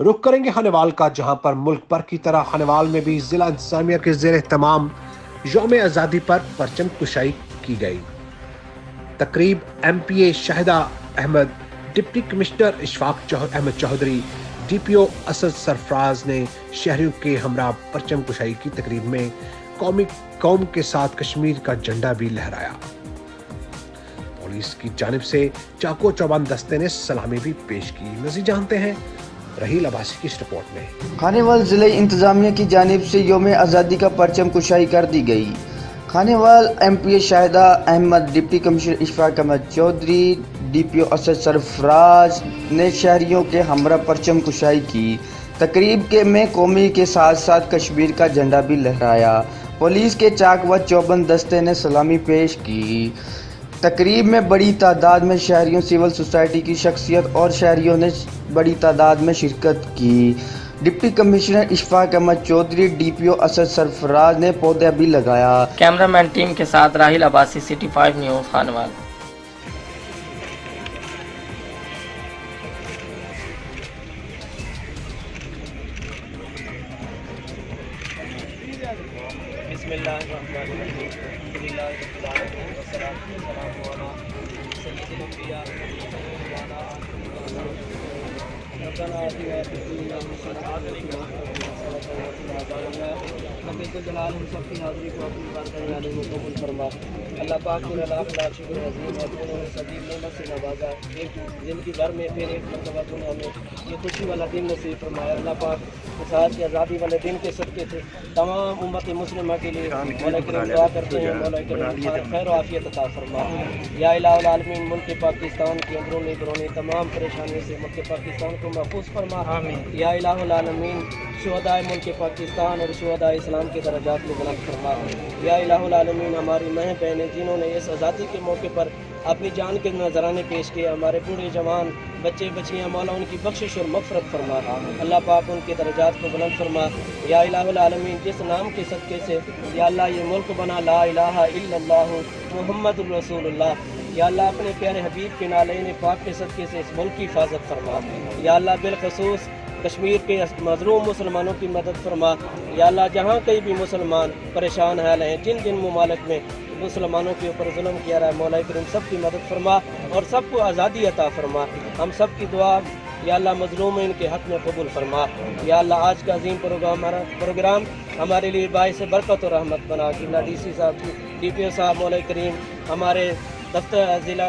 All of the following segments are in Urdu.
رخ کریں گے خانوال کا، جہاں پر ملک بھر کی طرح خانوال میں بھی ضلع انتظامیہ کے زیر اہتمام یوم آزادی پر پرچم کشائی کی گئی۔ تقریب M P A Shahida Ahmad, deputy commissioner Ashfaq Ahmad Chaudhry, D P O Asad Sarfraz نے شہریوں کے ہمراہ پرچم کشائی کی تقریب میں قوم کے ساتھ کشمیر کا جھنڈا بھی لہرایا۔ پولیس کی جانب سے چاقو چوبند دستے نے سلامی بھی پیش کی۔ مزید جانتے ہیں رحیل عباسی کی اس رپورٹ میں۔ خانوال ضلع انتظامیہ کی جانب سے یوم آزادی کا پرچم کشائی کر دی گئی۔ Khanewal M P A Shahida Ahmad, deputy commissioner Ashfaq Ahmad Chaudhry, D P O Asad Sarfraz نے شہریوں کے ہمراہ پرچم کشائی کی۔ تقریب میں قومی کے ساتھ ساتھ کشمیر کا جھنڈا بھی لہرایا۔ پولیس کے چاق و چوبند دستے نے سلامی پیش کی۔ تقریب میں بڑی تعداد میں شہریوں، سول سوسائٹی کی شخصیت اور شہریوں نے بڑی تعداد میں شرکت کی۔ Deputy commissioner Ashfaq Ahmad Chaudhry, D P O Asad Sarfraz نے پودا بھی لگایا۔ کیمرہ مین ٹیم کے ساتھ راحیل عباسی، سٹی 5 نیوز، خانوال۔ بسم اللہ الرحمن الرحیم، الحمد للہ رب العالمین، والصلاۃ والسلام علی سید الانبیاء وعلی آلہ وصحبہ۔ ربنا آتنا فی الدنیا حسنۃ رب جلال ہم سب کی حاضری کو اپنی بارگاہ عالی میں قبول فرما۔ اللہ پاک نے لاکھ لاکھ شکر عظیم ہے، تو نے صدی نعمت سے نوازا۔ ایک زندگی بھر میں پھر ایک مرتبہ تو نے ہمیں یہ خوشی والا دن نصیب فرمایا۔ اللہ پاک ساتھ کی آزادی والے دن کے صدقے سے تمام امت مسلمہ کے لیے مولا کریم دعا کرتے ہیں، مولا کریم خیر و عافیت عطا فرما۔ یا الہ العالمین، ملک پاکستان کی اندرونی بیرونی تمام پریشانیوں سے ملک پاکستان کو محفوظ فرما۔ یا الہ العالمین، شہدائے ملک پاکستان اور شہدائے اسلام کے درجات کو بلند فرما۔ یا الہ العالمین، ہماری ماں بہنیں جنہوں نے اس آزادی کے موقع پر اپنی جان کے نذرانے پیش کیے، ہمارے بوڑھے جوان بچے بچیاں، مولا ان کی بخشش اور مغفرت فرما۔ اللہ پاک ان کے درجات کو بلند فرما۔ یا الہ العالمین، جس نام کے صدقے سے یا اللہ یہ ملک بنا، لا الہ الا اللہ محمد الرسول اللہ، یا اللہ اپنے پیارے حبیب کے نالین پاک کے صدقے سے اس ملک کی حفاظت فرما۔ یا اللہ بالخصوص کشمیر کے مظلوم مسلمانوں کی مدد فرما۔ یا اللہ جہاں کہیں بھی مسلمان پریشان حال ہیں، جن جن ممالک میں مسلمانوں کے اوپر ظلم کیا رہا ہے، مولا کریم سب کی مدد فرما اور سب کو آزادی عطا فرما۔ ہم سب کی دعا یا اللہ مظلومین کے حق میں قبول فرما۔ یا اللہ آج کا عظیم پروگرام ہمارے لیے باعث برکت اور رحمت بنا۔ کہ ڈی سی صاحب، ڈی پی او صاحب، مولا کریم ہمارے دفتر ضلع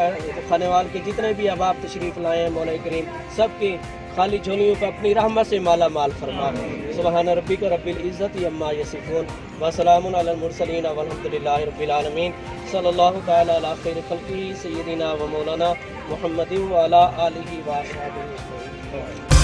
خانوال کے جتنے بھی احباب تشریف لائے ہیں، مولا کریم سب کی خالی جھولیوں کو اپنی رحمت سے مالا مال فرما۔ سبحان ربک رب العزت عما یصفون وسلام علی المرسلین والحمد للہ رب العالمین۔ صلی اللہ تعالی علی خیر خلقہ سیدنا و مولانا محمد وعلی آلہ و اصحابہ۔